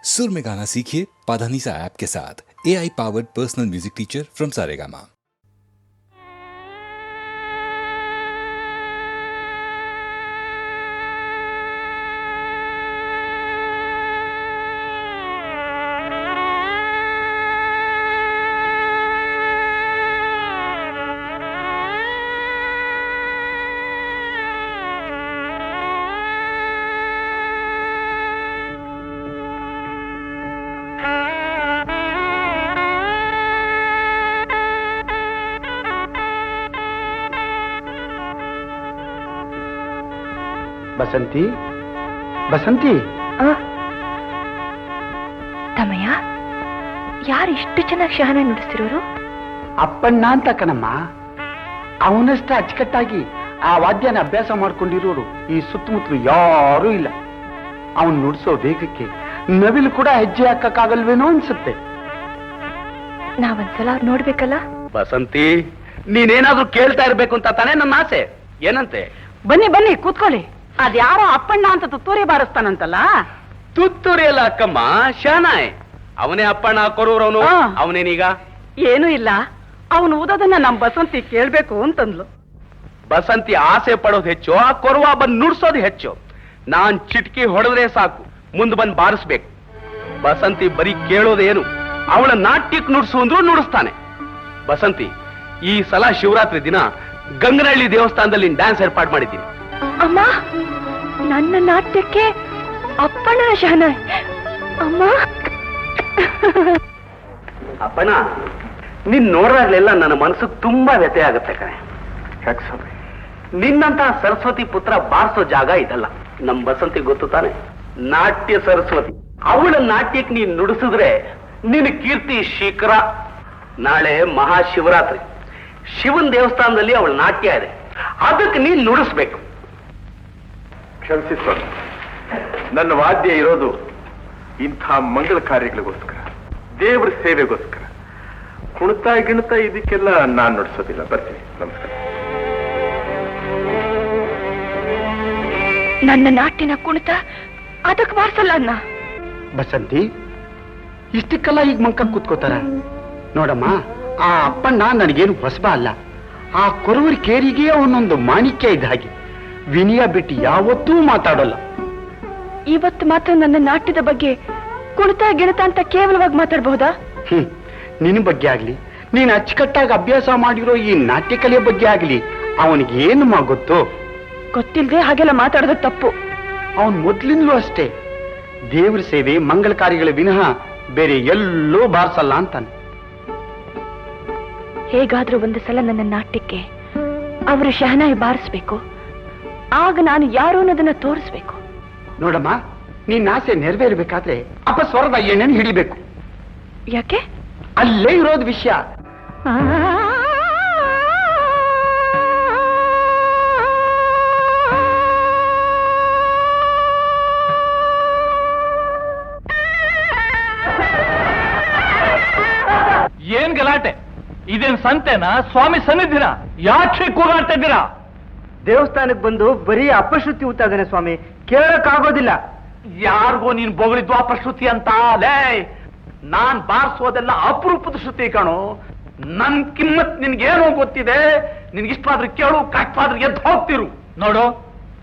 सुर में गाना सीखिए पाधानीसा ऐप के साथ। AI powered personal music teacher from Saregama. Basanti Basanti ತಮ್ಮಯ್ಯ, ಯಾರು ಇಷ್ಟು ಚೆನ್ನಾಗಿ ಶಹನ ನುಡಿಸ್ತಿರೋರು? ಅಪ್ಪಣ್ಣ ಅಂತ ಕಣಮ್ಮ. ಅವನಷ್ಟ ಅಚ್ಚುಕಟ್ಟಾಗಿ ಆ ವಾದ್ಯನ ಅಭ್ಯಾಸ ಮಾಡ್ಕೊಂಡಿರೋರು ಈ ಸುತ್ತಮುತ್ತಲು ಯಾರೂ ಇಲ್ಲ. ಅವನ್ ನುಡಿಸೋ ವೇಗಕ್ಕೆ ನವಿಲು ಕೂಡ ಹೆಜ್ಜೆ ಹಾಕಕ್ಕಾಗಲ್ವೇನೋ ಅನ್ಸುತ್ತೆ. ನಾವೊಂದ್ಸಲ ಅವ್ರು ನೋಡ್ಬೇಕಲ್ಲ. ಬಸಂತಿ, ನೀನೇನಾದ್ರೂ ಕೇಳ್ತಾ ಇರ್ಬೇಕು ಅಂತ ತಾನೇ ನನ್ನ ಆಸೆ. ಏನಂತೆ? ಬನ್ನಿ ಬನ್ನಿ ಕೂತ್ಕೊಳ್ಳಿ. ಅದ್ಯಾರೋ ಅಪ್ಪಣ್ಣ ಅಂತ ತುತ್ತೂರಿ ಬಾರಿಸ್ತಾನಂತಲ್ಲ. ತುತ್ತೂರಿ ಅಲ್ಲ ಅಕ್ಕಮ್ಮ, ಶಹನಾಯ್. ಅವನೇ ಅಪ್ಪಣ್ಣ ಕೊರೂರವನು. ಅವನೇನೀಗ? ಏನೂ ಇಲ್ಲ, ಅವನು ಓದೋದನ್ನ ನಮ್ ಬಸಂತಿ ಕೇಳ್ಬೇಕು ಅಂತಂದ್ಲು. ಬಸಂತಿ ಆಸೆ ಪಡೋದು ಹೆಚ್ಚು, ಆ ಕೊರವ ಬಂದ್ ನುಡ್ಸೋದು ಹೆಚ್ಚು. ನಾನ್ ಚಿಟ್ಕಿ ಹೊಡೆದ್ರೆ ಸಾಕು, ಮುಂದ್ ಬಂದ್ ಬಾರಿಸ್ಬೇಕು. ಬಸಂತಿ ಬರೀ ಕೇಳೋದೇನು, ಅವಳ ನಾಟ್ಯಕ್ಕೆ ನುಡ್ಸು ಅಂದ್ರೂ ನುಡಿಸ್ತಾನೆ. ಬಸಂತಿ, ಈ ಸಲ ಶಿವರಾತ್ರಿ ದಿನ ಗಂಗನಹಳ್ಳಿ ದೇವಸ್ಥಾನದಲ್ಲಿ ಡ್ಯಾನ್ಸ್ ಏರ್ಪಾಡು ಮಾಡಿದ್ದೀನಿ. ಅಮ್ಮ, ನನ್ನ ನಾಟ್ಯಕ್ಕೆ ಅಪ್ಪಣ್ಣ ಶಹನ. ಅಮ್ಮ, ಅಪ್ಪಣ್ಣ, ನೀನ್ ನೋಡ್ದಾಗ್ಲೆಲ್ಲ ನನ್ನ ಮನಸ್ಸಿಗೆ ತುಂಬಾ ವ್ಯಥೆ ಆಗುತ್ತೆ ಕಣೆ. ನಿನ್ನಂತ ಸರಸ್ವತಿ ಪುತ್ರ ಬಾರಿಸೋ ಜಾಗ ಇದಲ್ಲ. ನಮ್ ಬಸಂತಿ ಗೊತ್ತು ತಾನೆ, ನಾಟ್ಯ ಸರಸ್ವತಿ. ಅವಳ ನಾಟ್ಯಕ್ಕೆ ನೀನ್ ನುಡಿಸಿದ್ರೆ ನಿನ್ನ ಕೀರ್ತಿ ಶಿಖರ. ನಾಳೆ ಮಹಾಶಿವರಾತ್ರಿ, ಶಿವನ್ ದೇವಸ್ಥಾನದಲ್ಲಿ ಅವಳ ನಾಟ್ಯ ಇದೆ, ಅದಕ್ಕೆ ನೀನ್ ನುಡಿಸ್ಬೇಕು. ಕ್ಷಮಿಸಿ ಸ್ವಾಮಿ, ನನ್ನ ವಾದ್ಯ ಇರೋದು ಇಂಥ ಮಂಗಳ ಕಾರ್ಯಗಳಿಗೋಸ್ಕರ, ದೇವರ ಸೇವೆಗೋಸ್ಕರ. ಕುಣಿತಾ ಗಿಣಿತಾ ಇದಕ್ಕೆಲ್ಲ ನಾನ್ ನುಡಿಸೋದಿಲ್ಲ. ಬರ್ತೀನಿ, ನಮಸ್ಕಾರ. ನನ್ನ ನಾಟ್ಯನ ಕುಣಿತ ಅದಕ್ಕೆ ಬಾರಿಸಲ್ಲ ಅನ್ನ. ಬಸಂತಿ, ಇಷ್ಟಕ್ಕೆಲ್ಲ ಈಗ ಮಂಕ ಕೂತ್ಕೋತಾರ? ನೋಡಮ್ಮ, ಆ ಅಪ್ಪಣ್ಣ ನನಗೇನು ಹೊಸಬ ಅಲ್ಲ. ಆ ಕೊರವರಿ ಕೇರಿಗೆ ಅವನೊಂದು ಮಾಣಿಕ್ಯ ಇದ್ದ ಹಾಗೆ. ವಿನಯ ಬಿಟ್ಟು ಯಾವತ್ತೂ ಮಾತಾಡೋಲ್ಲ. ಇವತ್ತು ಮಾತ್ರ ನನ್ನ ನಾಟ್ಯದ ಬಗ್ಗೆ ಕುಣಿತ ಗಿಣಿತ ಅಂತ ಕೇವಲವಾಗಿ ಮಾತಾಡಬಹುದಾ? ನಿನ್ನ ಬಗ್ಗೆ ಆಗ್ಲಿ, ನೀನ್ ಅಚ್ಚುಕಟ್ಟಾಗಿ ಅಭ್ಯಾಸ ಮಾಡಿರೋ ಈ ನಾಟ್ಯ ಕಲೆಯ ಬಗ್ಗೆ ಆಗ್ಲಿ ಅವನಿಗೆ ಏನು ಗೊತ್ತು? ಗೊತ್ತಿಲ್ಲದೆ ಹಾಗೆಲ್ಲ ಮಾತಾಡೋದು ತಪ್ಪು. ಅವನ್ ಮೊದ್ಲಿಂದಲೂ ಅಷ್ಟೇ ದೇವ್ರ ಸೇವೆ ಮಂಗಳ ಕಾರ್ಯಗಳ ವಿನಃ ಬೇರೆ ಎಲ್ಲೋ ಬಾರಿಸಲ್ಲ ಅಂತಾನೆ. ಹೇಗಾದ್ರೂ ಒಂದು ಸಲ ನನ್ನ ನಾಟ್ಯಕ್ಕೆ ಅವರು ಶಹನಾಯಿ ಬಾರಿಸ್ಬೇಕು. ಆಗ ನಾನು ಯಾರು ಅನ್ನೋದನ್ನ ತೋರಿಸ್ಬೇಕು. ನೋಡಮ್ಮ, ನಿನ್ನ ಆಸೆ ನೆರವೇರ್ಬೇಕಾದ್ರೆ ಅಪಸ್ವರದ ಎಣ್ಣೆನ ಹಿಡಿಬೇಕು. ಯಾಕೆ? ಅಲ್ಲೇ ಇರೋದು ವಿಷಯ. ಏನ್ ಗಲಾಟೆ? ಇದೇನ್ ಸಂತೆನಾ, ಸ್ವಾಮಿ ಸನ್ನಿಧಿನ? ಯಾಕೆ ಕೂಗಾಡ್ತಾ ಇದ್ದೀರಾ? ದೇವಸ್ಥಾನಕ್ಕೆ ಬಂದು ಬರೀ ಅಪಶ್ರುತಿ ಊತ ಇದ್ದಾನೆ ಸ್ವಾಮಿ, ಕೇಳಕ್ಕಾಗೋದಿಲ್ಲ. ಯಾರಿಗೋ ನೀನ್ ಬೊಗಳಿದ್ದು ಅಪಶ್ರುತಿ ಅಂತ? ಲೇ, ನಾನ್ ಬಾರಿಸೋದೆಲ್ಲ ಅಪರೂಪದ ಶ್ರುತಿ ಕಾಣು. ನನ್ ಕಿಮ್ಮತ್ ನಿನ್ಗೇನೋ ಗೊತ್ತಿದೆ. ನಿನ್ಗಿಷ್ಟಾದ್ರೂ ಕೇಳು, ಕಷ್ಟಾದ್ರೂ ಎದ್ದು ಹೋಗ್ತಿರು. ನೋಡು,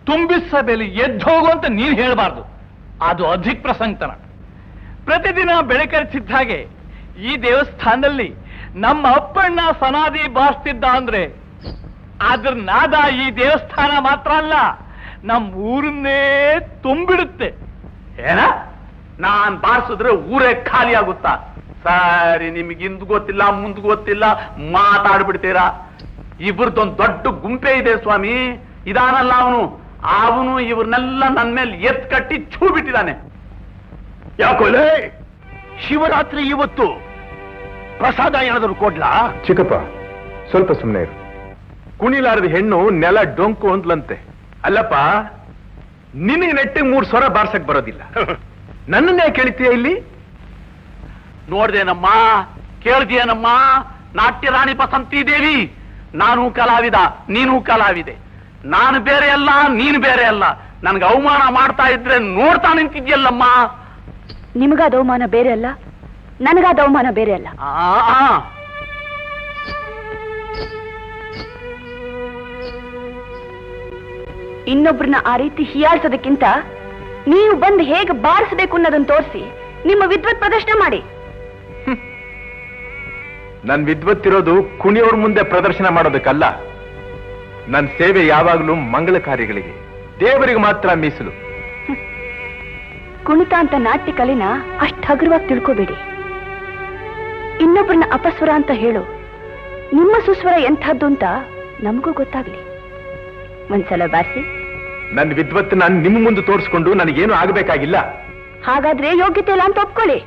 ತುಂಬಿದ ಸಭೆಯಲ್ಲಿ ಎದ್ದು ಹೋಗು ಅಂತ ನೀನ್ ಹೇಳ್ಬಾರ್ದು. ಅದು ಅಧಿಕ ಪ್ರಸಂಗತನ. ಪ್ರತಿದಿನ ಬೆಳಕರಿಸಿದ್ದ ಹಾಗೆ ಈ ದೇವಸ್ಥಾನದಲ್ಲಿ ನಮ್ಮ ಅಪ್ಪಣ್ಣ ಸನಾದಿ ಬಾರಿಸ್ತಿದ್ದ ಅಂದ್ರೆ ಅದ್ರ ನಾದ ಈ ದೇವಸ್ಥಾನ ಮಾತ್ರ ಅಲ್ಲ, ನಮ್ಮ ಊರನ್ನೇ ತುಂಬಿಡುತ್ತೆ. ಏನ? ನಾನ್ ಬಾರಿಸಿದ್ರೆ ಊರೇ ಖಾಲಿ ಆಗುತ್ತಾ? ಸರಿ, ನಿಮ್ಗೆ ಇಂದು ಗೊತ್ತಿಲ್ಲ ಮುಂದ್ ಗೊತ್ತಿಲ್ಲ, ಮಾತಾಡ್ಬಿಡ್ತೀರಾ. ಇವ್ರದೊಂದು ದೊಡ್ಡ ಗುಂಪೆ ಇದೆ ಸ್ವಾಮಿ. ಇದಾನಲ್ಲ ಅವನು ಇವ್ರನ್ನೆಲ್ಲ ನನ್ನ ಮೇಲೆ ಎತ್ ಕಟ್ಟಿ ಛೂ ಬಿಟ್ಟಿದ್ದಾನೆ. ಯಾಕೋಲೆ? ಶಿವರಾತ್ರಿ ಇವತ್ತು ಪ್ರಸಾದ ಏನಾದ್ರು ಕೊಡ್ಲಾ? ಚಿಕ್ಕಪ್ಪ, ಸ್ವಲ್ಪ ಸುಮ್ಮನೆ ಇರು. ಕುಣಿಲಾರದ ಹೆಣ್ಣು ನೆಲ ಡೊಂಕು ಅಂದ್ಲಂತೆ. ಅಲ್ಲಪ್ಪ, ನಿನಗೆ ನೆಟ್ಟಿಗೆ 3 ಸ್ವರ ಬಾರ್ಸಕ್ ಬರೋದಿಲ್ಲ. ನನ್ನನ್ನೇ ಕೇಳ್ತೀಯ ಇಲ್ಲಿ? ನೋಡ್ದೇನಮ್ಮ, ಕೇಳ್ದೇನಮ್ಮ? ನಾಟ್ಯ ರಾಣಿ ಬಸಂತಿ ದೇವಿ, ನಾನು ಕಲಾವಿದ, ನೀನು ಕಲಾವಿದೆ. ನಾನು ಬೇರೆ ಅಲ್ಲ, ನೀನು ಬೇರೆ ಅಲ್ಲ. ನನ್ಗೆ ಅವಮಾನ ಮಾಡ್ತಾ ಇದ್ರೆ ನೋಡ್ತಾ ನಿಂತಿದ್ಯಲ್ಲಮ್ಮ. ನಿಮಗಾದ ಅವಮಾನ ಬೇರೆ ಅಲ್ಲ, ನನಗಾದ ಅವಮಾನ ಬೇರೆ ಅಲ್ಲ. ಇನ್ನೊಬ್ರನ್ನ ಆ ರೀತಿ ಹೀಯಾಳ್ಸೋದಕ್ಕಿಂತ ನೀವು ಬಂದು ಹೇಗೆ ಬಾರಿಸಬೇಕು ಅನ್ನೋದನ್ನ ತೋರಿಸಿ ನಿಮ್ಮ ವಿದ್ವತ್ ಪ್ರದರ್ಶನ ಮಾಡಿ. ನನ್ ವಿದ್ವತ್ತಿರೋದು ಕುಣಿಯೋರ್ ಮುಂದೆ ಪ್ರದರ್ಶನ ಮಾಡೋದಕ್ಕಲ್ಲ. ನನ್ನ ಸೇವೆ ಯಾವಾಗಲೂ ಮಂಗಳ ಕಾರ್ಯಗಳಿಗೆ, ದೇವರಿಗೆ ಮಾತ್ರ ಮೀಸಲು. ಕುಣಿತ ಅಂತ ನಾಟ್ಯ ಕಲೆನ ಅಷ್ಟು ಹಗುರವಾಗಿ ತಿಳ್ಕೋಬೇಡಿ. ಇನ್ನೊಬ್ರನ್ನ ಅಪಸ್ವರ ಅಂತ ಹೇಳು, ನಿಮ್ಮ ಸುಸ್ವರ ಎಂಥದ್ದು ಅಂತ ನಮಗೂ ಗೊತ್ತಾಗ್ಲಿ. ಒಂದ್ಸಲ ಬಾರಿಸಿ. ನನ್ನ ವಿದ್ವತ್ತನ್ನ ನಿಮ್ಮ ಮುಂದೆ ತೋರಿಸ್ಕೊಂಡು ನನಗೇನು ಆಗಬೇಕಾಗಿಲ್ಲ. ಹಾಗಾದ್ರೆ ಯೋಗ್ಯತೆ ಇಲ್ಲ ಅಂತ ಒಪ್ಕೊಳ್ಳಿ.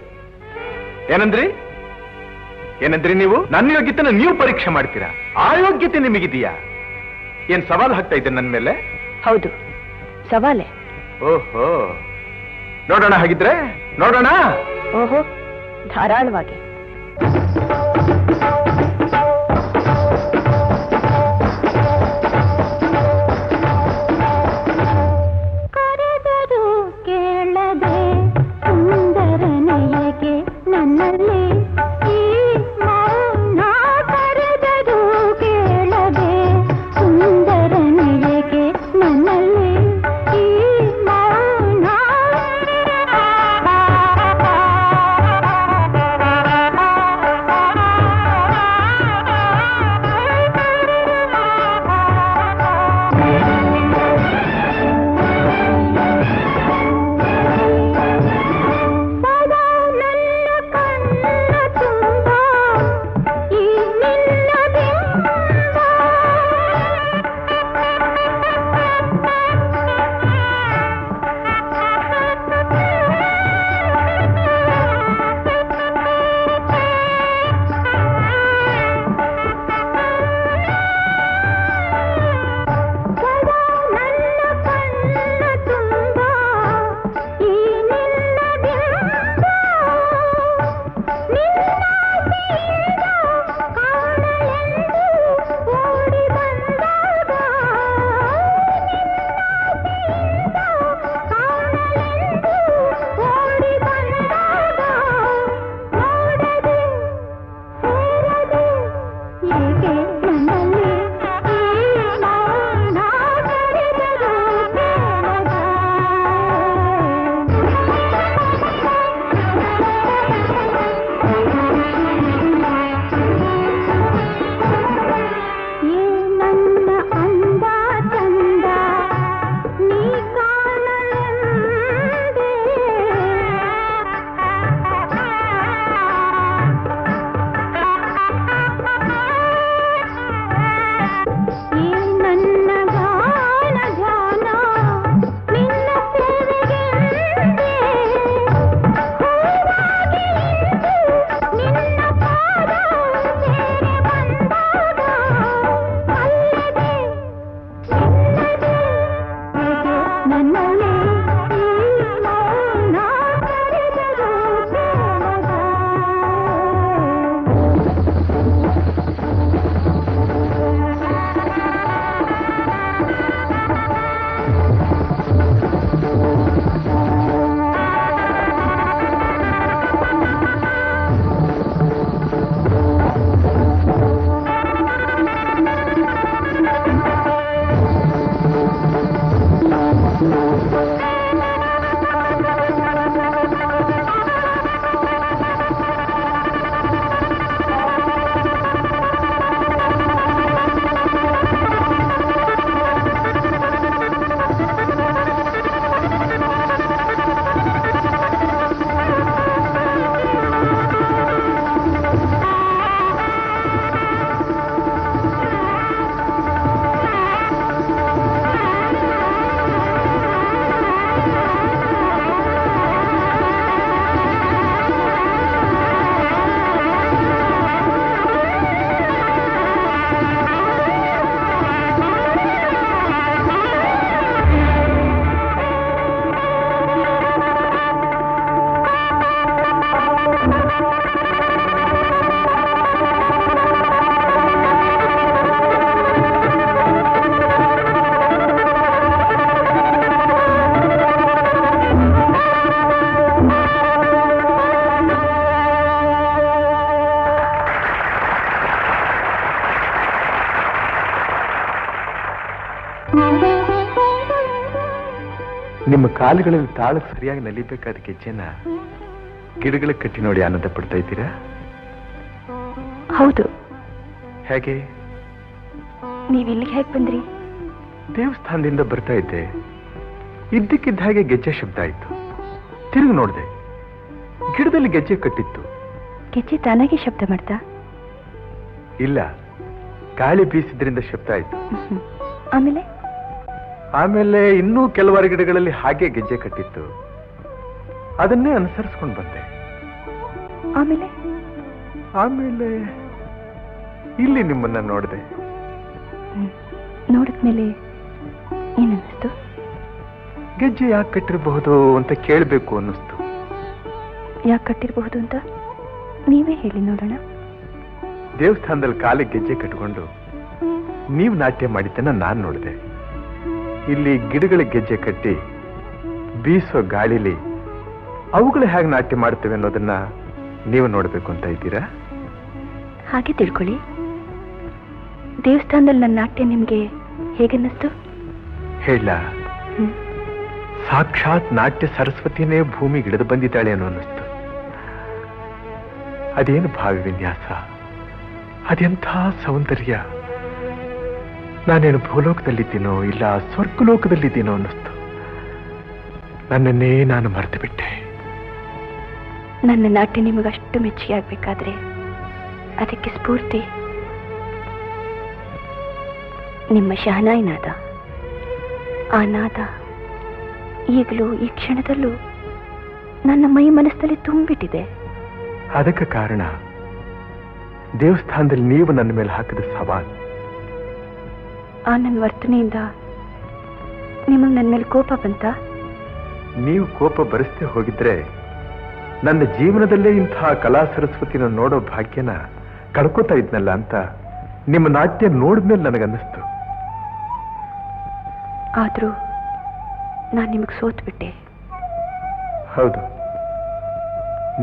ಏನಂದ್ರಿ ಏನಂದ್ರಿ ನೀವು? ನನ್ನ ಯೋಗ್ಯತೆನ ನೀವು ಪರೀಕ್ಷೆ ಮಾಡ್ತೀರಾ? ಆ ಯೋಗ್ಯತೆ ನಿಮಗಿದೆಯಾ? ಏನ್ ಸವಾಲು ಹಾಕ್ತಾ ಇದ್ದೆ ನನ್ನ ಮೇಲೆ? ಹೌದು, ಸವಾಲೆ. ಓಹೋ, ನೋಡೋಣ. ಹಾಗಿದ್ರೆ ನೋಡೋಣ. ಓಹೋ, ಧಾರಾಳವಾಗಿ. ಕರೆದರೂ ಕೇಳದೆ ಸುಂದರನೆಯಗೆ ನನ್ನಲ್ಲಿ ಈ ಮೌನ, ಕರೆದರೂ ಕೇಳದೆ ಸುಂದರನೆಯಗೆ ನನ್ನಲ್ಲಿ ಈ ಮೌನ. ನಿಮ್ಮ ಕಾಲುಗಳಲ್ಲಿ ತಾಳಕ್ಕೆ ಸರಿಯಾಗಿ ನಲಿಬೇಕಾದ ಗೆಜ್ಜೆನ ಗಿಡಗಳಿಗೆ ಕಟ್ಟಿ ನೋಡಿ ಆನಂದ ಪಡ್ತಾ ಇದ್ದೀರಾ? ಹೌದು. ಹೇಗೆ? ನೀವ್ ಇಲ್ಲಿಗೆ ಹೇಗೆ ಬಂದ್ರಿ? ದೇವಸ್ಥಾನದಿಂದ ಬರ್ತಾ ಇದ್ದೆ, ಇದ್ದಕ್ಕಿದ್ದ ಹಾಗೆ ಗೆಜ್ಜೆ ಶಬ್ದ ಆಯ್ತು. ತಿರುಗಿ ನೋಡಿದೆ, ಗಿಡದಲ್ಲಿ ಗೆಜ್ಜೆ ಕಟ್ಟಿತ್ತು. ಗೆಜ್ಜೆ ತಾನಾಗೆ ಶಬ್ದ ಮಾಡ್ತಾ? ಇಲ್ಲ, ಗಾಳಿ ಬೀಸಿದ್ರಿಂದ ಶಬ್ದ ಆಯ್ತು. ಆಮೇಲೆ ಆಮೇಲೆ ಇನ್ನೂ ಕೆಲವಾರು ಗಿಡಗಳಲ್ಲಿ ಹಾಗೆ ಗೆಜ್ಜೆ ಕಟ್ಟಿತ್ತು. ಅದನ್ನೇ ಅನುಸರಿಸ್ಕೊಂಡು ಬಂದೆ. ಆಮೇಲೆ ಆಮೇಲೆ ಇಲ್ಲಿ ನಿಮ್ಮನ್ನ ನೋಡಿದೆ. ನೋಡಿದ್ಮೇಲೆ ಏನನ್ನಿಸ್ತು? ಗೆಜ್ಜೆ ಯಾಕೆ ಕಟ್ಟಿರಬಹುದು ಅಂತ ಕೇಳಬೇಕು ಅನ್ನಿಸ್ತು. ಯಾಕೆ ಕಟ್ಟಿರಬಹುದು ಅಂತ ನೀವೇ ಹೇಳಿ ನೋಡೋಣ. ದೇವಸ್ಥಾನದಲ್ಲಿ ಕಾಲಿಗೆ ಗೆಜ್ಜೆ ಕಟ್ಟಿಕೊಂಡು ನೀವು ನಾಟ್ಯ ಮಾಡಿದ್ದನ್ನ ನಾನು ನೋಡಿದೆ. ಇಲ್ಲಿ ಗಿಡಗಳಿಗೆ ಗೆಜ್ಜೆ ಕಟ್ಟಿ ಬೀಸೋ ಗಾಳಿಲಿ ಅವುಗಳು ಹೇಗೆ ನಾಟ್ಯ ಮಾಡ್ತೇವೆ ಅನ್ನೋದನ್ನ ನೀವು ನೋಡ್ಬೇಕು ಅಂತ ಇದ್ದೀರಾ? ಹಾಗೆ ತಿಳ್ಕೊಳ್ಳಿ. ದೇವಸ್ಥಾನದಲ್ಲಿ ನನ್ನ ನಾಟ್ಯ ನಿಮ್ಗೆ ಹೇಗನ್ನಿಸ್ತು? ಹೇಳ, ಸಾಕ್ಷಾತ್ ನಾಟ್ಯ ಸರಸ್ವತಿನೇ ಭೂಮಿಗೆ ಇಳಿದು ಬಂದಿದ್ದಾಳೆ ಅನ್ನೋ ಅನ್ನಿಸ್ತು. ಅದೇನು ಭಾವಿ ವಿನ್ಯಾಸ, ಅದೆಂಥ ಸೌಂದರ್ಯ. ನಾನೇನು ಭೂಲೋಕದಲ್ಲಿದ್ದೀನೋ ಇಲ್ಲ ಸ್ವರ್ಗಲೋಕದಲ್ಲಿದ್ದೀನೋ ಅನ್ನಿಸ್ತು. ನನ್ನನ್ನೇ ನಾನು ಮರೆತು ಬಿಟ್ಟೆ. ನನ್ನ ನಾಟ್ಯ ನಿಮಗಷ್ಟು ಮೆಚ್ಚುಗೆ ಆಗ್ಬೇಕಾದ್ರೆ ಅದಕ್ಕೆ ಸ್ಫೂರ್ತಿ ನಿಮ್ಮ ಶಹನಾಯಿ ನಾದ. ಆ ನಾದ ಈಗಲೂ ಈ ಕ್ಷಣದಲ್ಲೂ ನನ್ನ ಮೈ ಮನಸ್ಸಲ್ಲಿ ತುಂಬಿಟ್ಟಿದೆ. ಅದಕ್ಕೆ ಕಾರಣ ದೇವಸ್ಥಾನದಲ್ಲಿ ನೀವು ನನ್ನ ಮೇಲೆ ಹಾಕಿದ ಸವಾಲು. ಆ ನನ್ನ ವರ್ತನೆಯಿಂದ ನಿಮಗೆ ನನ್ನ ಮೇಲೆ ಕೋಪ ಬಂತ? ನೀವು ಕೋಪ ಬರಿಸದೆ ಹೋಗಿದ್ರೆ ನನ್ನ ಜೀವನದಲ್ಲೇ ಇಂತಹ ಕಲಾ ಸರಸ್ವತಿನ ನೋಡೋ ಭಾಗ್ಯನ ಕಳ್ಕೋತಾ ಇದ್ನಲ್ಲ ಅಂತ ನಿಮ್ಮ ನಾಟ್ಯ ನೋಡಿದ್ಮೇಲೆ ನನಗನ್ನಿಸ್ತು. ಆದ್ರೂ ನಾನು ನಿಮಗೆ ಸೋತ್ಬಿಟ್ಟೆ. ಹೌದು,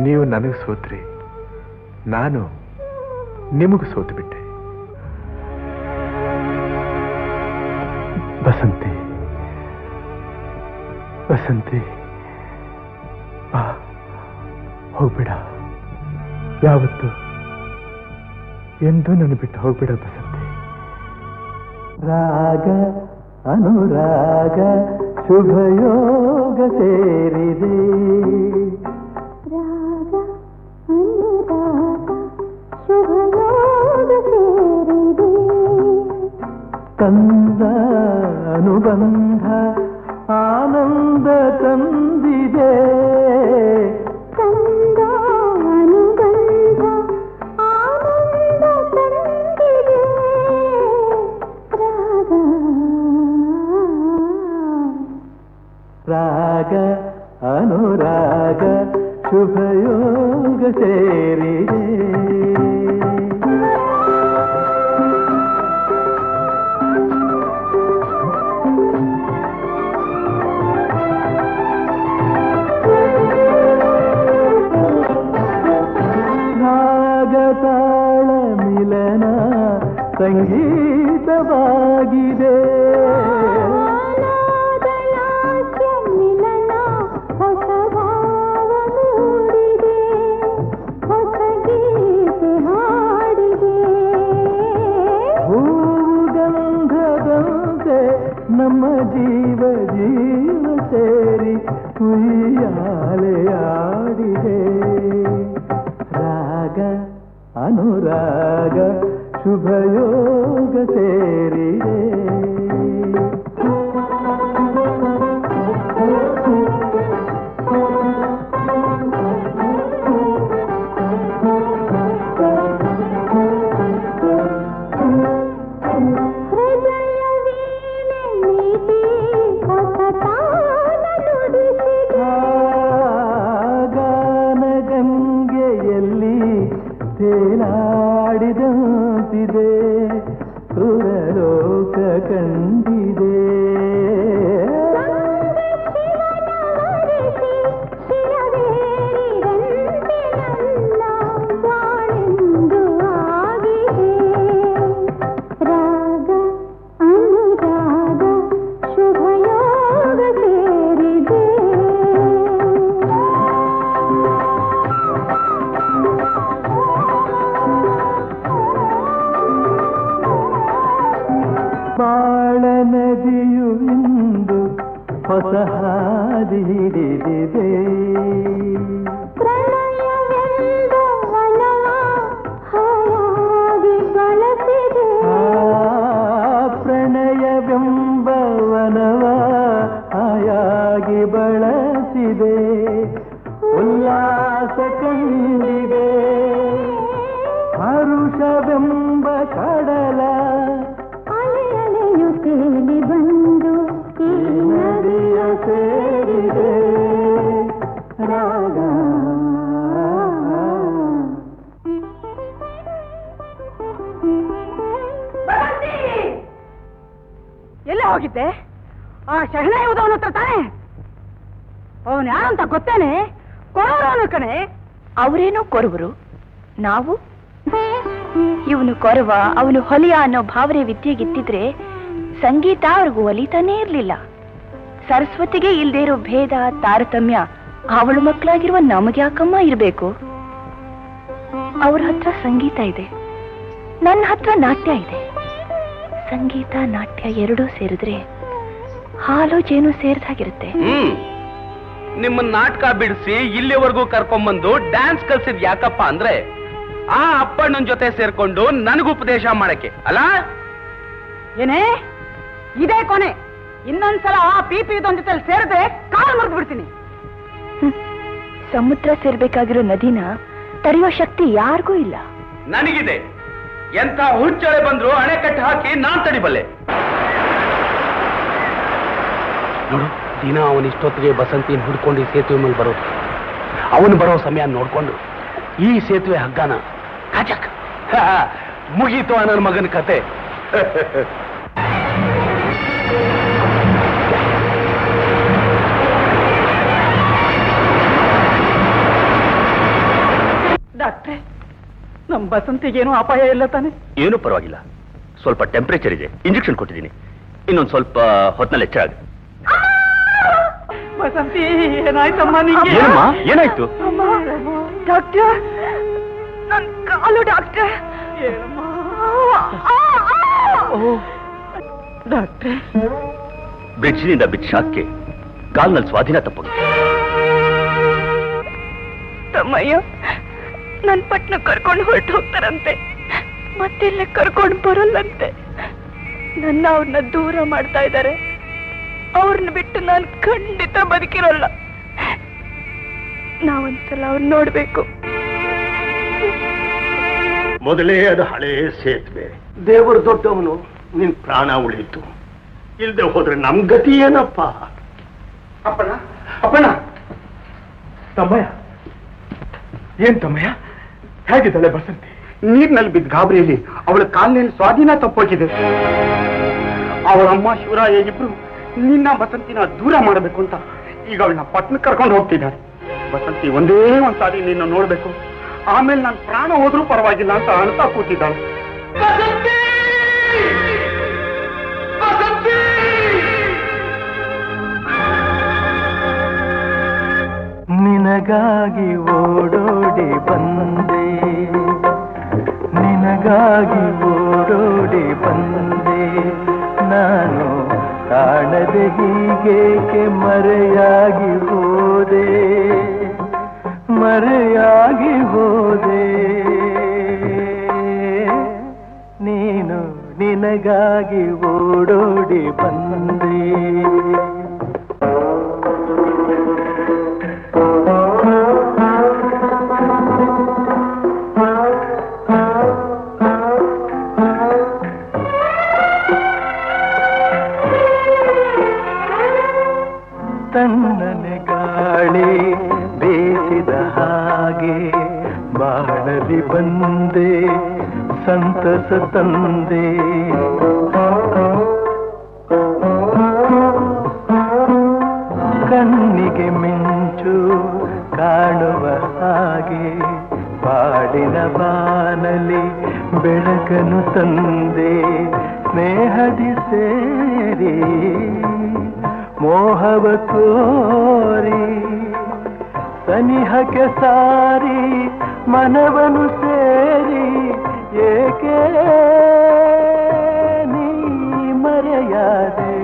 ನೀವು ನನಗೆ ಸೋತ್ರಿ, ನಾನು ನಿಮಗೂ ಸೋತು ಬಿಟ್ಟೆ. ಬಸಂತಿ, ಬಸಂತಿ, ಬಾ, ಹೋಗ್ಬೇಡ. ಯಾವತ್ತು ಎಂದೂ ನನ್ನ ಬಿಟ್ಟು ಹೋಗ್ಬೇಡ ಬಸಂತಿ. ರಾಗ ಅನುರಾಗ ಶುಭಯೋಗ ಸೇರಿದೆ. ರಾಗ ಅನುರಾಗ ಶುಭಯೋಗ ಸೇರಿದೆ. ಕಂದ ಅನುಬಂಧ ಆನಂದ ತಂದಿದೆ. ಕಂದ ಅನುಬಂಧ ಆನಂದ ತಂದಿದೆ. ರಾಗ ಅನುರಾಗ ಶುಭಯೋಗ ಸೇರಿದೆ. ರಾಗತಾಳ ಮಿಲನ ಸಂಗೀತವಾಗಿದೆ. ಮಿಲನ ಹೊಸ ಭಾವ ಮೂಡಿದೆ, ಹೊಸ ಗೀತೆ ಹಾಡಿದೆ. ಹೂಗಂಧದಂತೆ ನಮ್ಮ ಜೀವ ಜೀವ ಸೇರಿ ಉಯ್ಯಾಲೆಯಾಡಿದೆ. ರಾಗ ಅನುರಾಗ ಶುಭಯೋಗ ಸೇರಿದೆ. ಹೃದಯ ವೀಣೆ ನೀತಿ ಹೊಸ ತಾನ ನುಡಿಸಿದೆ. ಗಾನ ಗಂಗೆಯಲ್ಲಿ ತೇಲಾಡಿದಂತಿದೆ, ಸುರಲೋಕ ಕಂಡಿದೆ. ರಾಗ ಅನುರಾಗ ಶುಭಯೋಗ ಸೇರಿದೆ. ಹೊಸ ಹಾದಿ ಹಿಡಿದಿದೆ. ಪ್ರಣಯವೆಂದ ವನವ ಹಾಯಾಗಿ ಬಳಸಿದೆ. ಪ್ರಣಯವೆಂಬ ವನವ ಹಾಯಾಗಿ ಬಳಸಿದೆ. ಉಲ್ಲಾಸ ಕಂಡಿದೆ. ಹರುಷವೆಂಬ ಕಡಲ ಅಲೆಯಲೆಯು ತೇಲಿ ಬಂದು ಈ ನದಿಯ ಸೇರಿದೆ. ರಾಗ ಎಲ್ಲ ಹೋಗಿದ್ದೆ? ಆ ಶಹನಾಯಿ ಉದವನ ಹತ್ರ ತಾನೆ? ಅವನು ಯಾರಂತ ಗೊತ್ತೇನೆ? ಕೊರವರವನು ಕಣೆ. ಅವರೇನೋ ಕೊರವರು, ನಾವು ಇವನು ಕೊರವ ಅವನು ಹೊಲಿಯ ಅನ್ನೋ ಭಾವನೆ ವಿದ್ಯೆಗಿತ್ತಿದ್ರೆ ಸಂಗೀತ ಅವ್ರಿಗೂ ಒಲಿತಾನೇ ಇರ್ಲಿಲ್ಲ. ಸರಸ್ವತಿಗೆ ಇಲ್ದೇ ಇರೋ ಭೇದ ತಾರತಮ್ಯ ಅವಳು ಮಕ್ಕಳಾಗಿರುವ ನಮಗೆ ಯಾಕಮ್ಮ ಇರಬೇಕು? ಅವ್ರ ಹತ್ರ ಸಂಗೀತ ಇದೆ, ನನ್ನ ಹತ್ರ ನಾಟ್ಯ ಇದೆ. ಸಂಗೀತ ನಾಟ್ಯ ಎರಡೂ ಸೇರಿದ್ರೆ ಹಾಲು ಜೇನು ಸೇರಿದಾಗಿರುತ್ತೆ. ನಿಮ್ಮ ನಾಟಕ ಬಿಡಿಸಿ ಇಲ್ಲಿವರೆಗೂ ಕರ್ಕೊಂಬಂದು ಡ್ಯಾನ್ಸ್ ಕಲ್ಸಿದ್ ಯಾಕಪ್ಪ ಅಂದ್ರೆ ಆ ಅಪ್ಪಣ್ಣನ ಜೊತೆ ಸೇರ್ಕೊಂಡು ನನಗೂ ಉಪದೇಶ ಮಾಡಕ್ಕೆ ಅಲ್ಲ? ಏನೇ ಇದೇ ಕೊನೆ. ಇನ್ನೊಂದ್ಸಲ ಆ ಪಿಪಿ ಜೊತೆ ಸೇರಿದ್ರೆ ಕಾಲು ಮುರಿದು ಬಿಡ್ತೀನಿ. ಸಮುದ್ರ ಸೇರ್ಬೇಕಾಗಿರೋ ನದಿನ ತಡೆಯೋ ಶಕ್ತಿ ಯಾರಿಗೂ ಇಲ್ಲ. ನನಗಿದೆ. ಎಂತ ಹುಚ್ಚಳೆ ಬಂದ್ರು ಅಣೆಕಟ್ಟು ಹಾಕಿ ನಾನ್ ತಡಿಬಲ್ಲೆ. ನೋಡು, ದಿನ ಅವನ ಇಷ್ಟೊತ್ತಿಗೆ ಬಸಂತಿನ ಹುಡ್ಕೊಂಡು ಈ ಸೇತುವೆ ಮೇಲೆ ಬರೋದು. ಅವನು ಬರೋ ಸಮಯ ನೋಡ್ಕೊಂಡು ಈ ಸೇತುವೆ ಹಗ್ಗನ ಕಚಕ್ ಮುಗೀತು ನನ್ನ ಮಗನ ಕತೆ. ಡಾಕ್ಟ್ರೆ, ನಮ್ ಬಸಂತಿಗೇನು ಅಪಾಯ ಇಲ್ಲ ತಾನೆ? ಏನು ಪರವಾಗಿಲ್ಲ. ಸ್ವಲ್ಪ ಟೆಂಪರೇಚರ್ ಇದೆ, ಇಂಜೆಕ್ಷನ್ ಕೊಟ್ಟಿದ್ದೀನಿ. ಇನ್ನೊಂದು ಸ್ವಲ್ಪ ಹೊತ್ನಲ್ಲಿ ಎಚ್ಚರಾಗ. ಬಸಂತಿ, ಏನಾಯ್ತಮ್ಮ ನಿಂಗೆ? ಏನಾಯ್ತು? ಡಾಕ್ಟರ್, ನನ್ ಕಾಲು ಡಾಕ್ಟರ್. ಡಾಕ್ಟ್ರೆ, ಬ್ರಿಡ್ಜ್ನಿಂದ ಬಿದ್ದ ಶಾಕ್ಗೆ ಕಾಲ್ನಲ್ಲಿ ಸ್ವಾಧೀನ ತಪ್ಪೋಗಿದೆ. ತಮ್ಮಯ್ಯ ನನ್ ಪಟ್ನ ಕರ್ಕೊಂಡು ಹೊರಟು ಹೋಗ್ತಾರಂತೆ, ಮತ್ತೆಲ್ಲ ಕರ್ಕೊಂಡು ಬರಲ್ಲಂತೆ. ನನ್ನ ಅವ್ರನ್ನ ದೂರ ಮಾಡ್ತಾ ಇದ್ದಾರೆ. ಅವ್ರನ್ನ ಬಿಟ್ಟು ನಾನು ಖಂಡಿತ ಬದುಕಿರೋಲ್ಲ. ನಾವೊಂದ್ಸಲ ಅವ್ರನ್ನ ನೋಡ್ಬೇಕು. ಮೊದಲೇ ಅದು ಹಳೇ ಸೇತುವೆ. ದೇವರು ದೊಡ್ಡವನು, ನಿನ್ ಪ್ರಾಣ ಉಳಿತು. ಇಲ್ದೆ ಹೋದ್ರೆ ನಮ್ ಗತಿ ಏನಪ್ಪ? ಅಪ್ಪಣ್ಣ, ಅಪ್ಪಣ್ಣ, ತಮ್ಮಯ್ಯ, ಏನ್ ತಮ್ಮಯ್ಯ, ಹೇಗಿದ್ದಾಳೆ ಬಸಂತಿ? ನೀರ್ನಲ್ಲಿ ಬಿದ್ದ ಗಾಬರಿಯಲ್ಲಿ ಅವಳ ಕಾಲಿನಲ್ಲಿ ಸ್ವಾಧೀನ ತಪ್ಪೋಗಿದೆ. ಅವಳ ಅಮ್ಮ ಶಿವರಾಯ ಇಬ್ರು ನಿನ್ನ ಬಸಂತಿನ ದೂರ ಮಾಡಬೇಕು ಅಂತ ಈಗ ಅವಳನ್ನ ಪಟ್ಟಣಕ್ಕೆ ಕರ್ಕೊಂಡು ಹೋಗ್ತಿದ್ದಾರೆ. ಬಸಂತಿ ಒಂದೇ ಒಂದ್ಸಾರಿ ನಿನ್ನ ನೋಡ್ಬೇಕು, ಆಮೇಲೆ ನನ್ನ ಪ್ರಾಣ ಹೋದ್ರೂ ಪರವಾಗಿಲ್ಲ ಅಂತ ಅಳ್ತಾ ಕೂತಿದ್ದಾಳೆ. ನಿನಗಾಗಿ ಓಡೋಡಿ ಬಂದೆ, ನಿನಗಾಗಿ ಓಡೋಡಿ ಬಂದೆ. ನಾನು ಕಾಣದೆ ಹೀಗೇಕೆ ಮರೆಯಾಗಿ ಹೋದೆ, ಮರೆಯಾಗಿ ಹೋದೆ. ನೀನು ನಿನಗಾಗಿ ಓಡೋಡಿ ಬಂದೆ. ತಣ್ಣನೆ ಗಾಳಿ ಬೇಸಿದ ಹಾಗೆ ಬಾಳಲಿ ಬಂದೆ, ಸಂತಸ ತಂದೆ. ಕಣ್ಣಿಗೆ ಮಿಂಚು ಕಾಣುವ ಹಾಗೆ ಬಾಳಿನ ಬಾನಲಿ ಬೆಳಕನ್ನು ತಂದೆ. ಸ್ನೇಹದಿ ಸೇರಿ ಮೋಹವ ತೋರಿ ಸನಿಹಕ್ಕೆ ಸಾರಿ ಮನವನು ಸೇರಿ ಏಕೆ ನೀ ಮರೆಯಾದೆ.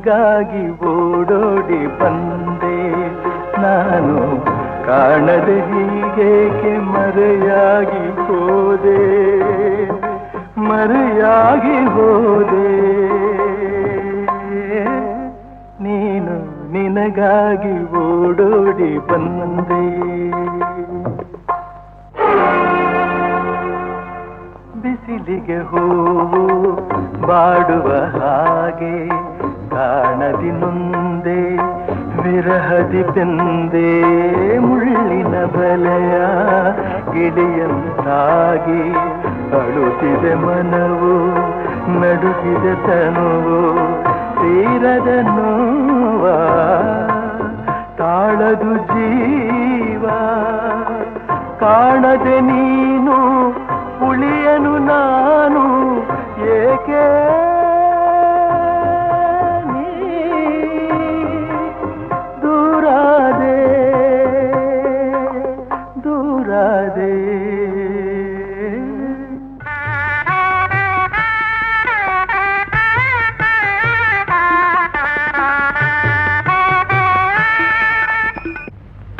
ನಿನಗಾಗಿ ಓಡೋಡಿ ಬಂದೆ ನಾನು ಕಾಣದೆ ಹೀಗೇಕೆ ಮರೆಯಾಗಿ ಹೋದೆ ಮರೆಯಾಗಿ ಹೋದೆ ನೀನು ನಿನಗಾಗಿ ಓಡೋಡಿ ಬಂದೆ ಬಿಸಿಲಿಗೆ ಹೂವು ಬಾಡುವ ಹಾಗೆ ಕಾಣದಿ ನೊಂದೆ ವಿರಹದಿ ಬೆಂದೆ ಮುಳ್ಳಿನ ಬಲೆಯ ಗಿಳಿಯಂತಾಗಿ ಅಳುತ್ತಿದೆ ಮನವು ನಡುಗಿದೆ ತನುವು ತೀರದ ನೋವ ತಾಳದು ಜೀವ ಕಾಣದೆ ನೀನು ಉಳಿಯನು ನಾನು ಏಕೆ ನೀ ದೂರಾದೆ ದೂರಾದೆ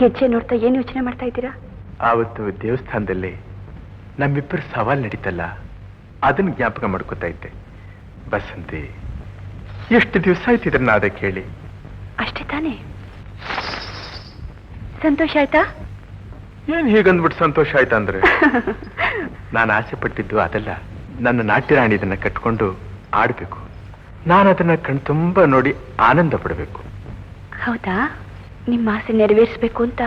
ಗೆಜ್ಜೆ ನೋಡ್ತಾ ಏನು ಯೋಚನೆ ಮಾಡ್ತಾ ಇದ್ದೀರಾ? ಆವತ್ತು ದೇವಸ್ಥಾನದಲ್ಲಿ ನಮ್ಮಿಬ್ಬರು ಸವಾಲ್ ನಡೀತಲ್ಲ ಅದನ್ನ ಜ್ಞಾಪಕ ಮಾಡ್ಕೋತಾ ಇದ್ದೆ. ಬಸಂತಿ, ಎಷ್ಟು ದಿವಸ ಆಯ್ತು ಇದನ್ನ ಅದ ಕೇಳಿ. ಅಷ್ಟೇ ತಾನೇ? ಸಂತೋಷ ಆಯ್ತಾ? ಏನ್ ಹೀಗಂದ್ಬಿಟ್ಟು ಸಂತೋಷ ಆಯ್ತಾ ಅಂದ್ರೆ ನಾನು ಆಸೆ ಪಟ್ಟಿದ್ದು ಅದಲ್ಲ. ನನ್ನ ನಾಟ್ಯ ರಾಣಿ ಇದನ್ನ ಕಟ್ಕೊಂಡು ಆಡ್ಬೇಕು. ನಾನು ಅದನ್ನ ಕಣ್ತುಂಬ ನೋಡಿ ಆನಂದ ಪಡಬೇಕು. ಹೌದಾ? ನಿಮ್ಮ ಆಸೆ ನೆರವೇರಿಸಬೇಕು ಅಂತ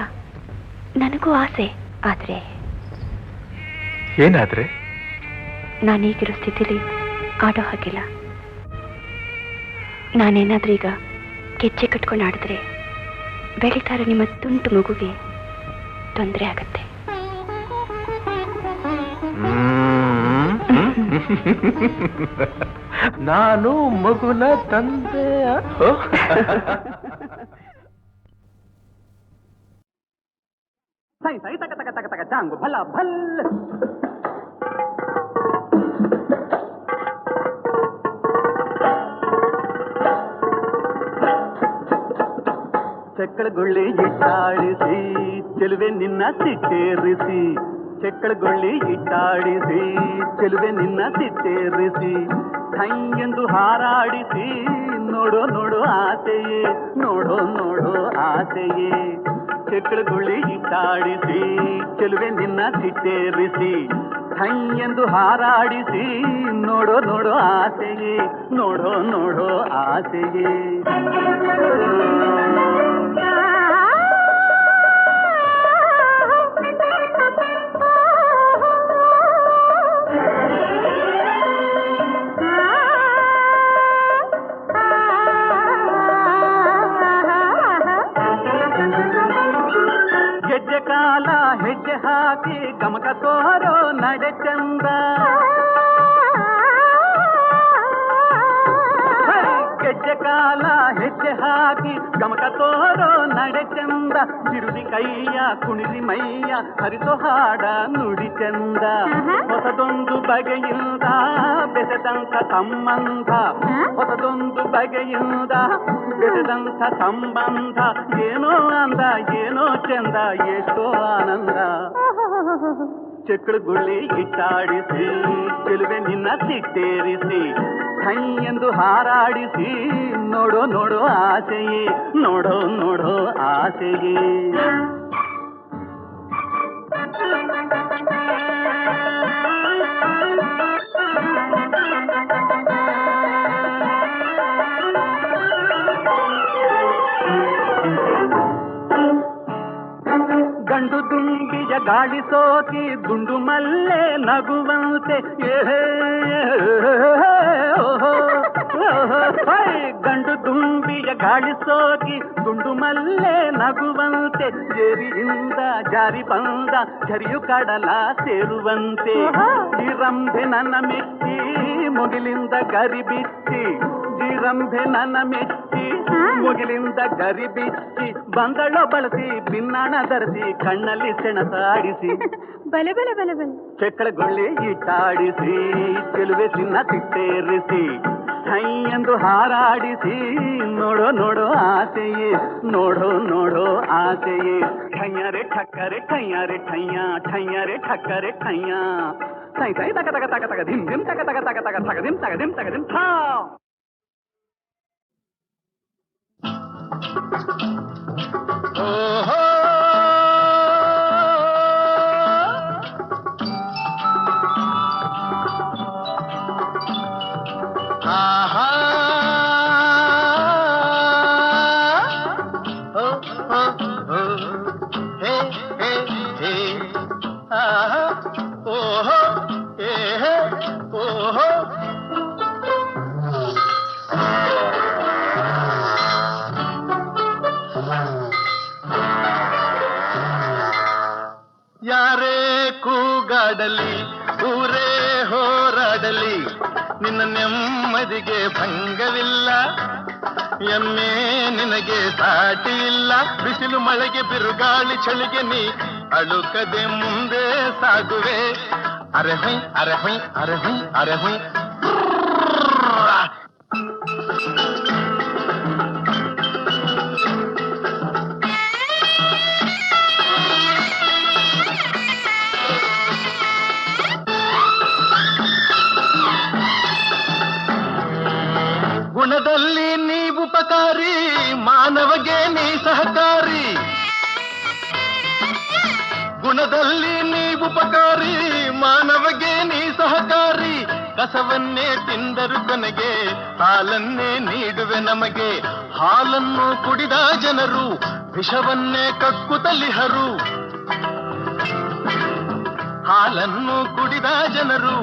ನನಗೂ ಆಸೆ. ಆದ್ರೆ ಏನಾದ್ರೆ ನಾನೀಗಿರೋ ಸ್ಥಿತಿಲಿ ಆಡೋ ಹಾಗಿಲ್ಲ. ನಾನೇನಾದ್ರೂ ಈಗ ಗೆಜ್ಜೆ ಕಟ್ಕೊಂಡು ಆಡಿದ್ರೆ ಬೆಳೀತಾ ಇರೋ ನಿಮ್ಮ ತುಂಟು ಮಗುಗೆ ತೊಂದರೆ ಆಗತ್ತೆ. ನಾನು ಮಗುನ ತಂದೆ. ಸೈ ಸೈ ತಕ ತಕ ತಕ ತಕ ಚಾಂಗು ಭಲ ಭಲ್. ಚಕ್ಕಳಗೊಳ್ಳಿ ಇಟ್ಟಾಡಿಸಿ ಚೆಲುವೆ ನಿನ್ನ ಸಿಟ್ಟೇರಿಸಿ ಚಕ್ಕಳಗೊಳ್ಳಿ ಇಟ್ಟಾಡಿಸಿ ಚೆಲುವೆ ನಿನ್ನ ಸಿಟ್ಟೇರಿಸಿ ಕೈ ಎಂದು ಹಾರಾಡಿಸಿ ನೋಡೋ ನೋಡೋ ಆಸೆಯೇ ನೋಡೋ ನೋಡೋ ಆಸೆಯೇ ಚಕ್ಕಳಗೊಳ್ಳಿ ಇಟ್ಟಾಡಿಸಿ ಚೆಲುವೆ ನಿನ್ನ ಸಿಟ್ಟೇರಿಸಿ ಕೈ ಎಂದು ಹಾರಾಡಿಸಿ ನೋಡೋ ನೋಡೋ ಆಸೆಯೇ ನೋಡೋ ನೋಡೋ ಆಸೆಯೇ. ಗೆಜ್ಜೆ ಕಾಲ ಹೆಜ್ಜೆ ಹಾಕಿ ಗಮಕ ತೋರೋ ನಡೆ ಚಂದ. ಗೆಜ್ಜೆ ಕಾಲ ಹೆಜ್ಜೆ ಹಾಕಿ ಗಮಕ ತೋರೋ ನಡೆ ಚಂದ. ಬಿರುದಿ ಕೈಯ ಕುಣಿಸಿ ಮೈಯ ಹರಿಸೋ ಹಾಡ ನುಡಿ ಚಂದ. ಹೊಸದೊಂದು ಬಗೆಯಿಂದ ಬೆಸೆದಂಥ ಸಂಬಂಧ ಹೊಸದೊಂದು ಬಗೆಯಿಂದ ಬೆಸೆದಂಥ ಸಂಬಂಧ ಏನೋ ಅಂದ ಏನೋ ಚಂದ ಎಷ್ಟೋ ಆನಂದ. ಚಕ್ಕಳಗುಳ್ಳಿ ಇಟ್ಟಾಡಿಸಿ ಚೆಲುವೆ ನಿನ್ನ ಸಿಟ್ಟೇರಿಸಿ ಕೈ ಎಂದು ಹಾರಾಡಿಸಿ ನೋಡೋ ನೋಡೋ ಆಸೆಯೇ ನೋಡೋ ನೋಡೋ ಆಸೆಯೇ. ಗಂಡು ದುಂಬಿಯ ಗಾಳಿ ಸೋಕಿ ದುಂಡು ಮಲ್ಲೆ ನಗುವಂತೆ ಗಂಡು ದುಂಬಿಯ ಗಾಳಿ ಸೋಕಿ ದುಂಡು ಮಲ್ಲೆ ನಗುವಂತೆ ಜರಿಯಿಂದ ಜಾರಿ ಬಂದ ಝರಿಯು ಕಡಲ ಸೇರುವಂತೆ. ಜಿರಂಬೆ ನನ್ನ ಮೆಚ್ಚಿ ಮುಗಿಲಿಂದ ಗರಿ ಬಿಚ್ಚಿ ಜಿರಂಬೆ ನನ್ನ ಮೆಚ್ಚಿ ಮುಗಿಲಿಂದ ಗರಿ ಬಿಚ್ಚಿ ಬಂದಳೋ ಬಳಸಿ ಭಿನ್ನಾಣ ಧರಿಸಿ ಕಣ್ಣಲ್ಲಿ ಸೆಣಸಾಡಿಸಿ ಬಲೆ ಬಲೆ ಬಲೆ ಬಲೆ ಚಕ್ಕಳಗೊಳ್ಳಿ ಇಟ್ಟಾಡಿಸಿ ಚೆಲುವೆ ಚಿನ್ನ ಸಿಟ್ಟೇರಿಸಿ ಠೈ ಎಂದು ಹಾರಾಡಿಸಿ ನೋಡೋ ನೋಡೋ ಆಸೆಯೇ ನೋಡೋ ನೋಡೋ ಆಸೆಯೇ ಠಯ್ಯರೆ ಠಕ್ಕರೆ ಠಯ್ಯರೆ ಠಯ್ಯ ಠಯ್ಯರೆ ಠಕ್ಕರೆ ಠಯ್ಯ ಸೈ ಸೈ ತಕ ತಕ ತಕ ತಕ ಧಿಮ್ ಧಿಮ್ ತಕ ತಕ ತಕ ತಕ ತಕ ಧಿಮ್ ತಕ ಧಿಮ್ ತಕ ಧಿಮ್ ಥಾ. ಓಹೋ ಆಹಾ ಓ ಓ ಓ ಹೇ ಹೇ ಹೇ ಆಹಾ ಓಹೋ ಹೇ ಹೇ ಓಹೋ ಯಾರೇ ಕೂಗಾಡಲಿ ಊರೇ ಹೋರಾಡಲಿ ನಿನ್ನ ನೆಮ್ಮದಿಗೆ ಭಂಗವಿಲ್ಲ ಎಮ್ಮೆ ನಿನಗೆ ಸಾಟಿ ಇಲ್ಲ ಬಿಸಿಲು ಮಳೆಗೆ ಬಿರುಗಾಳಿ ಚಳಿಗೆ ನೀ ಅಳುಕದೆ ಮುಂದೆ ಸಾಗುವೆ ಅರೆ ಹೊಯ್ ಅರೆ ಹೊಯ್ ಅರೆ ಹೊಯ್ ಅರೆ ಹೊಯ್ ಗುಣದಲ್ಲಿ ನೀ ಉಪಕಾರಿ ಮಾನವಗೆ ನೀ ಸಹಕಾರಿ ಗುಣದಲ್ಲಿ ನೀ ಉಪಕಾರಿ ಮಾನವಗೆ ನೀ ಸಹಕಾರಿ ಕಸವನ್ನೇ ತಿಂದರು ಕೊನೆಗೆ ಹಾಲನ್ನೇ ನೀಡುವೆ ನಮಗೆ ಹಾಲನ್ನು ಕುಡಿದ ಜನರು ವಿಷವನ್ನೇ ಕಕ್ಕುತ್ತಲಿಹರು ಹಾಲನ್ನು ಕುಡಿದ ಜನರು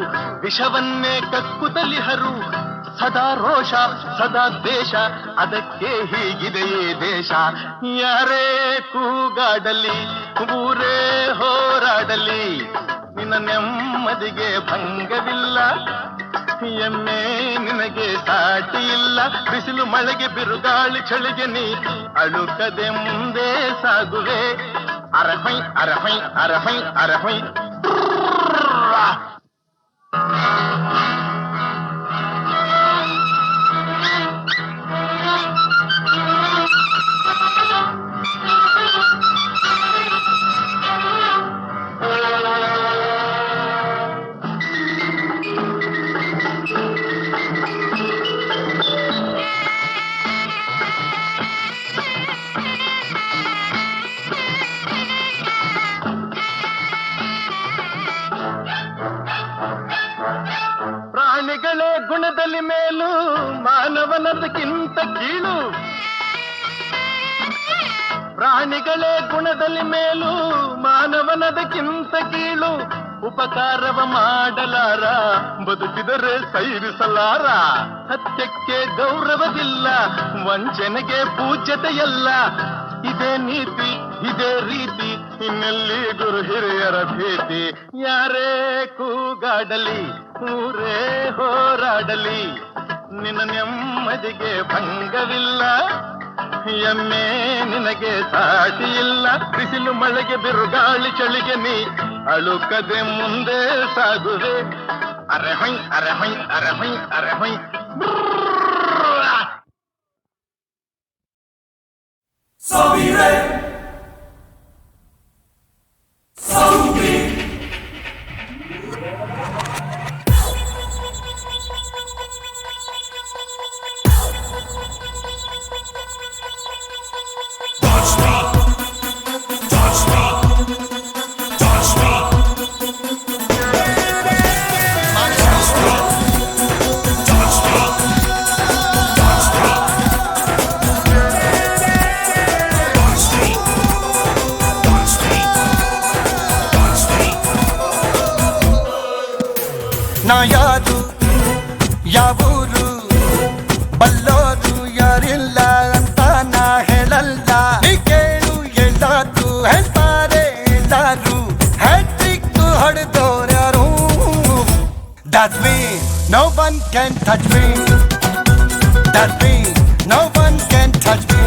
ವಿಷವನ್ನೇ ಕಕ್ಕುತ್ತಲಿಹರು ಸದಾ ರೋಷ ಸದಾ ದ್ವೇಷ ಅದಕ್ಕೆ ಹೀಗಿದೆಯೇ ದೇಶ ಯಾರೇ ಕೂಗಾಡಲಿ ಊರೇ ಹೋರಾಡಲಿ ನಿನ್ನ ನೆಮ್ಮದಿಗೆ ಭಂಗವಿಲ್ಲ ಎಮ್ಮೆ ನಿನಗೆ ಸಾಟಿ ಇಲ್ಲ ಬಿಸಿಲು ಮಳೆಗೆ ಬಿರುಗಾಳಿ ಚಳಿಗೆ ನೀ ಅಳುಕದೆ ಮುಂದೆ ಸಾಗುವೆ ಅರಹೈ ಅರಹೈ ಅರಹೈ ಅರಹೈ ಪ್ರಾಣಿಗಳೇ ಗುಣದಲ್ಲಿ ಮೇಲು ಮಾನವನದಕ್ಕಿಂತ ಕೀಳು ಪ್ರಾಣಿಗಳೇ ಗುಣದಲ್ಲಿ ಮೇಲು ಮಾನವನದಕ್ಕಿಂತ ಕೀಳು ಉಪಕಾರವ ಮಾಡಲಾರ ಬದುಕಿದರೆ ಸೈರಿಸಲಾರ ಸತ್ಯಕ್ಕೆ ಗೌರವವಿಲ್ಲ ವಂಚನೆಗೆ ಪೂಜ್ಯತೆಯಲ್ಲ ಇದೇ ನೀತಿ ಇದೇ ರೀತಿ ಇನ್ನೆಲ್ಲಿ ಗುರು ಹಿರಿಯರ ಭೀತಿ ಯಾರೇ ಕೂಗಾಡಲಿ ಊರೇ ಹೋರಾಡಲಿ ನಿನ್ನ ನೆಮ್ಮದಿಗೆ ಭಂಗವಿಲ್ಲ ಎಮ್ಮೆ ನಿನಗೆ ಸಾಟಿ ಇಲ್ಲ ಬಿಸಿಲು ಮಳೆಗೆ ಬಿರುಗಾಳಿ ಚಳಿಗೆ ನೀ ಅಳುಕದೆ ಮುಂದೆ ಸಾಗುವೆ ಅರೆಹೈ ಅರೆಹೈ ಅರೆಹೈ ಅರೆಹೈ Sabire, Sabi. Touch me, touch me, touch me. ನಾ ಯಾರು ಯಾವೂರು ಬಲ್ಲೋರು ಯಾರಿಲ್ಲ ಅಂತ ನಾ ಹೇಳಲ್ಲ ನೀ ಕೇಳು ಎಲ್ಲಾರು ಹೇಳ್ತಾರೆ ಎಲ್ಲಾರು hat trick ಹೊಡೆದೋರ್ಯಾರು That's me, no one can touch me. That's me, no one can touch me.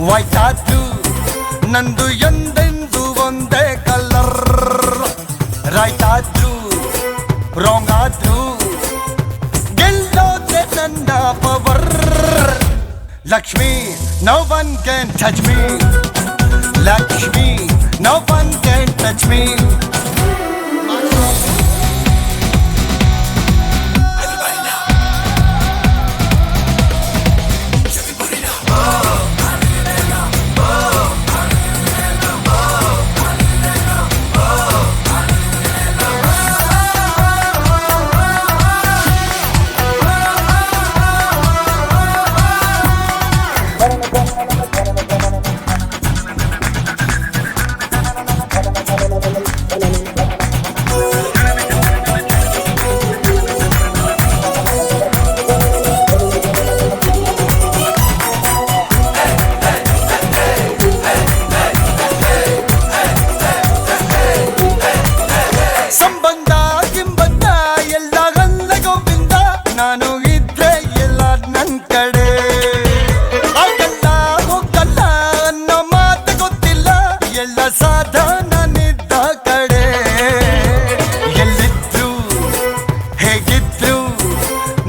White ಆದ್ರೂ ನಂದು ಎಂದೆಂದು ಒಂದೇ ಕಲರ್, ರೈಟ್ ಆದ್ರೂ ರಾಂಗ್ ಆದ್ರೂ ಗೆಲ್ಲೋದೆ ನನ್ನ power. Lakshmi, no one can touch me. Lakshmi, no one can touch me.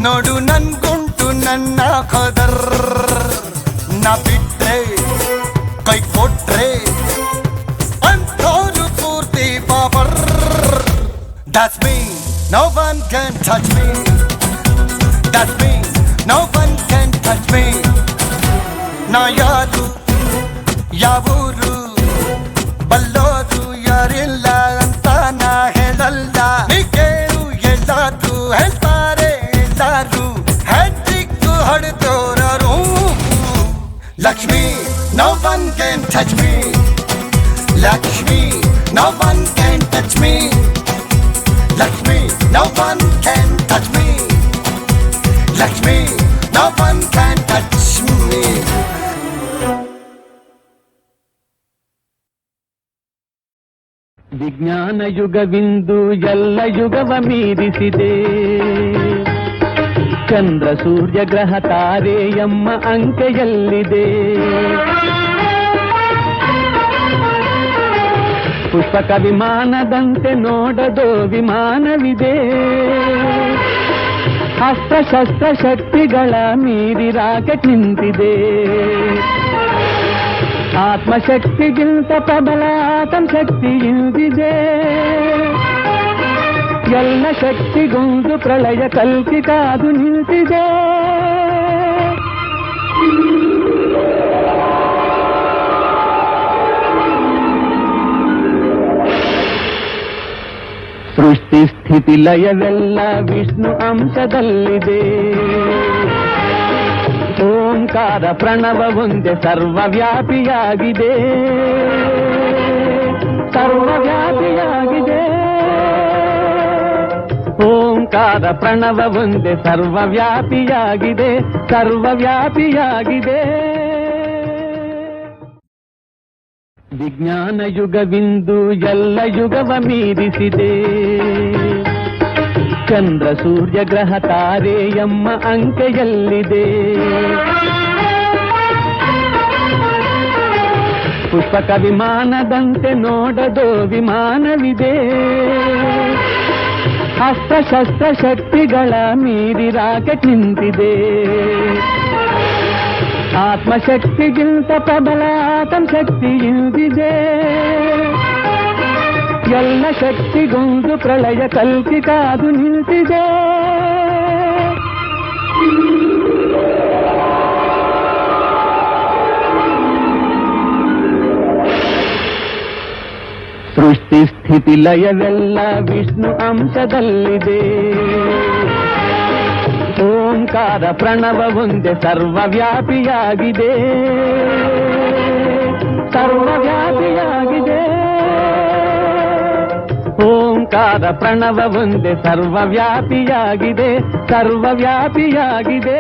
ನೋಡು ನನ್ಗುಂಟು ನನ್ನ ಖದರ್, ನಾ ಬಿಟ್ರೆ ಕೈ ಕೊಟ್ರೆ ಅಂಥವ್ರು ಪೂರ್ತಿ pauper. That's me, no one can touch me. That's me, no one can touch me. ನಾ ಯಾರು ಯಾವೂರು ಬಲ್ಲೋದು ಯಾರಿಲ್ಲ ಅಂತ ನಾ ಹೇಳಲ್ಲ. ನೀ ಕೇಳು ಎಲ್ಲಾದ್ರು ಹೇಳ್ತಾರೆ, ಎಲ್ಲಾರು ಹ್ಯಾಟ್ರಿಕ್ ಹೊಡೆದೋರರು. Lakshmi, no one can touch me. Lakshmi, no one can touch me. Lakshmi, no one can touch me. Lakshmi, no one can touch me. ವಿಜ್ಞಾನ ಯುಗವಿಂದು ಎಲ್ಲ ಯುಗವ ಮೀರಿಸಿದೆ. ಚಂದ್ರ ಸೂರ್ಯ ಗ್ರಹ ತಾರೆ ಎಮ್ಮ ಅಂಕೆಯಲ್ಲಿದೆ. ಪುಷ್ಪಕ ವಿಮಾನದಂತೆ ನೋಡದೋ ವಿಮಾನವಿದೆ. ಅಸ್ತ್ರ ಶಸ್ತ್ರ ಶಕ್ತಿಗಳ ಮೀರಿ ರಾಕೆಟ್ ನಿಂತಿದೆ. ಆತ್ಮಶಕ್ತಿಗಿಂತ ಪ್ರಬಲ ಆತ್ಮಶಕ್ತಿ ಇಳಿದಿದೆ. ಎಲ್ಲ ಶಕ್ತಿಗೊಂದು ಪ್ರಳಯ ಕಲ್ಕಿ ಕಾದು ನಿಂತಿದೆ. ಸೃಷ್ಟಿ ಸ್ಥಿತಿ ಲಯವೆಲ್ಲ ವಿಷ್ಣು ಅಂಶದಲ್ಲಿದೆ. ಓಂಕಾರ ಪ್ರಣವ ಒಂದೇ ಸರ್ವವ್ಯಾಪಿಯಾಗಿದೆ. ಸರ್ವವ್ಯಾಪಿಯಾಗಿದೆ. ಓಂಕಾರ ಪ್ರಣವ ಒಂದೇ ಸರ್ವವ್ಯಾಪಿಯಾಗಿದೆ. ಸರ್ವವ್ಯಾಪಿಯಾಗಿದೆ. ವಿಜ್ಞಾನ ಯುಗವಿಂದು ಎಲ್ಲ ಯುಗವ ಮೀರಿಸಿದೆ. ಚಂದ್ರ ಸೂರ್ಯ ಗ್ರಹ ತಾರೆ ಎಮ್ಮ ಅಂಕೆಯಲ್ಲಿದೆ. ಪುಷ್ಪಕ ವಿಮಾನದಂತೆ ನೋಡದೋ ವಿಮಾನವಿದೆ. ಅಸ್ತ್ರ ಶಸ್ತ್ರ ಶಕ್ತಿಗಳ ಮೀರಿ ರಾಕೆಟ್ ನಿಂತಿದೆ. ಆತ್ಮಶಕ್ತಿಗಿಂತ ಪ್ರಬಲ ಆತ್ಮಶಕ್ತಿ ಇಳಿದಿದೆ. ಎಲ್ಲ ಶಕ್ತಿಗೊಂದು ಪ್ರಳಯ ಕಲ್ಕಿ ಕಾದು ನಿಂತಿದೆ. ಸೃಷ್ಟಿ ಸ್ಥಿತಿ ಲಯವೆಲ್ಲ ವಿಷ್ಣು ಅಂಶದಲ್ಲಿದೆ. ಓಂಕಾರ ಪ್ರಣವ ಒಂದೇ ಸರ್ವವ್ಯಾಪಿಯಾಗಿದೆ. ಸರ್ವವ್ಯಾಪಿಯಾಗಿದೆ. ಓಂಕಾರ ಪ್ರಣವ ಒಂದೇ ಸರ್ವವ್ಯಾಪಿಯಾಗಿದೆ. ಸರ್ವವ್ಯಾಪಿಯಾಗಿದೆ.